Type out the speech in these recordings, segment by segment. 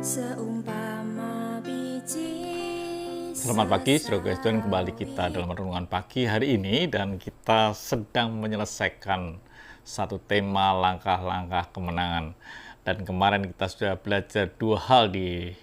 Seumpama biji. Selamat pagi, saudara Kristen. Kembali kita dalam renungan pagi hari ini, dan kita sedang menyelesaikan satu tema langkah-langkah kemenangan. Dan kemarin kita sudah belajar dua hal di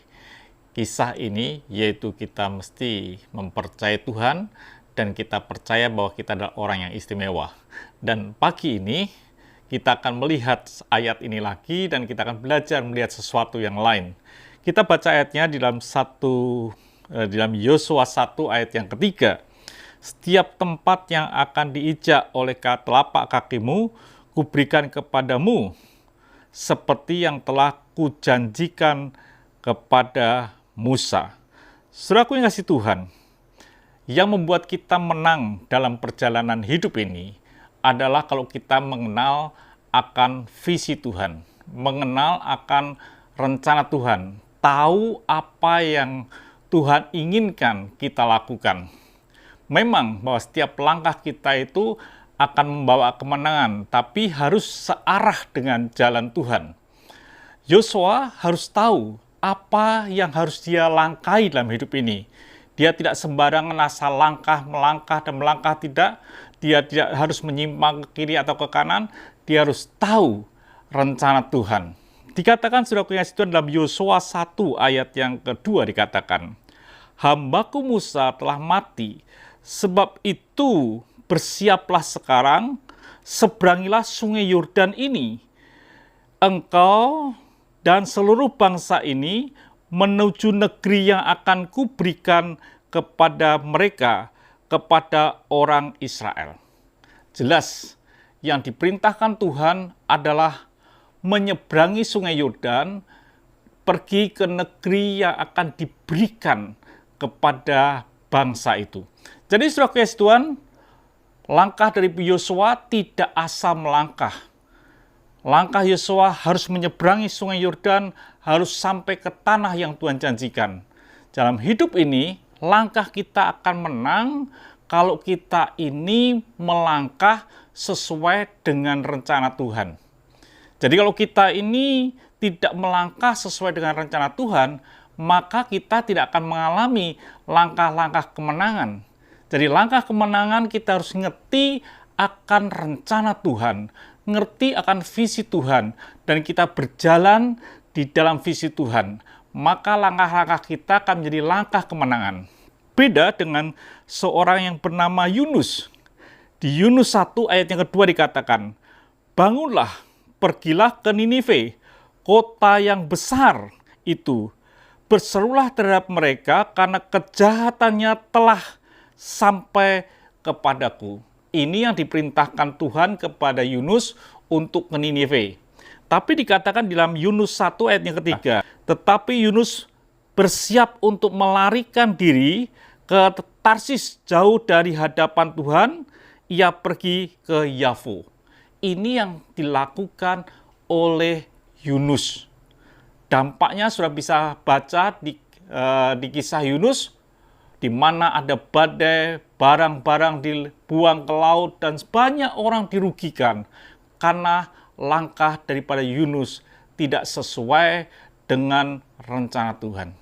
kisah ini, yaitu kita mesti mempercayai Tuhan dan kita percaya bahwa kita adalah orang yang istimewa. Dan pagi ini kita akan melihat ayat ini lagi dan kita akan belajar melihat sesuatu yang lain. Kita baca ayatnya di dalam Yosua 1 ayat yang ketiga. Setiap tempat yang akan diinjak oleh telapak kakimu, kuberikan kepadamu, seperti yang telah kujanjikan kepada Musa. Saudaraku yang kasih Tuhan, yang membuat kita menang dalam perjalanan hidup ini adalah kalau kita mengenal akan visi Tuhan, mengenal akan rencana Tuhan, tahu apa yang Tuhan inginkan kita lakukan. Memang bahwa setiap langkah kita itu akan membawa kemenangan, tapi harus searah dengan jalan Tuhan. Yosua harus tahu apa yang harus dia langkahi dalam hidup ini. Dia tidak sembarangan asal melangkah dan melangkah, tidak. Dia tidak harus menyimpang ke kiri atau ke kanan. Dia harus tahu rencana Tuhan. Dikatakan saudaraku yang itu dalam Yosua 1 ayat yang kedua dikatakan, "Hambaku Musa telah mati, sebab itu bersiaplah sekarang, seberangilah sungai Yordan ini. Engkau dan seluruh bangsa ini menuju negeri yang akan kuberikan kepada mereka, kepada orang Israel." Jelas, yang diperintahkan Tuhan adalah menyeberangi sungai Yordan, pergi ke negeri yang akan diberikan kepada bangsa itu. Jadi saudara Tuhan, langkah dari Yosua tidak asal melangkah. Langkah Yosua harus menyeberangi sungai Yordan, harus sampai ke tanah yang Tuhan janjikan. Dalam hidup ini, langkah kita akan menang kalau kita ini melangkah sesuai dengan rencana Tuhan. Jadi kalau kita ini tidak melangkah sesuai dengan rencana Tuhan, maka kita tidak akan mengalami langkah-langkah kemenangan. Jadi langkah kemenangan kita harus ngerti akan rencana Tuhan, ngerti akan visi Tuhan, dan kita berjalan di dalam visi Tuhan. Maka langkah-langkah kita akan menjadi langkah kemenangan. Beda dengan seorang yang bernama Yunus. Di Yunus 1 ayat yang kedua dikatakan, "Bangunlah, pergilah ke Ninive, kota yang besar itu. Berserulah terhadap mereka karena kejahatannya telah sampai kepadaku." Ini yang diperintahkan Tuhan kepada Yunus untuk ke Ninive. Tapi dikatakan dalam Yunus 1 ayat yang ketiga, "Tetapi Yunus bersiap untuk melarikan diri ke Tarsis jauh dari hadapan Tuhan, ia pergi ke Yafo." Ini yang dilakukan oleh Yunus. Dampaknya sudah bisa baca di kisah Yunus, di mana ada badai, barang-barang dibuang ke laut, dan banyak orang dirugikan karena langkah daripada Yunus tidak sesuai dengan rencana Tuhan.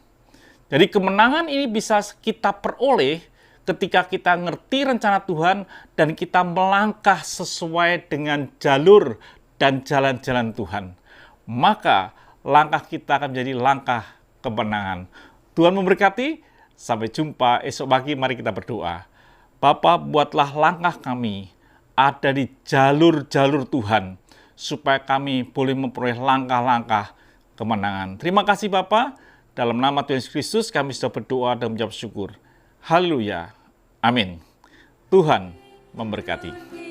Jadi kemenangan ini bisa kita peroleh ketika kita ngerti rencana Tuhan dan kita melangkah sesuai dengan jalur dan jalan-jalan Tuhan. Maka langkah kita akan menjadi langkah kemenangan. Tuhan memberkati. Sampai jumpa esok pagi, mari kita berdoa. Bapa, buatlah langkah kami ada di jalur-jalur Tuhan, supaya kami boleh memperoleh langkah-langkah kemenangan. Terima kasih Bapa. Dalam nama Tuhan Yesus Kristus kami sudah berdoa dan menjawab syukur. Haleluya. Amin. Tuhan memberkati.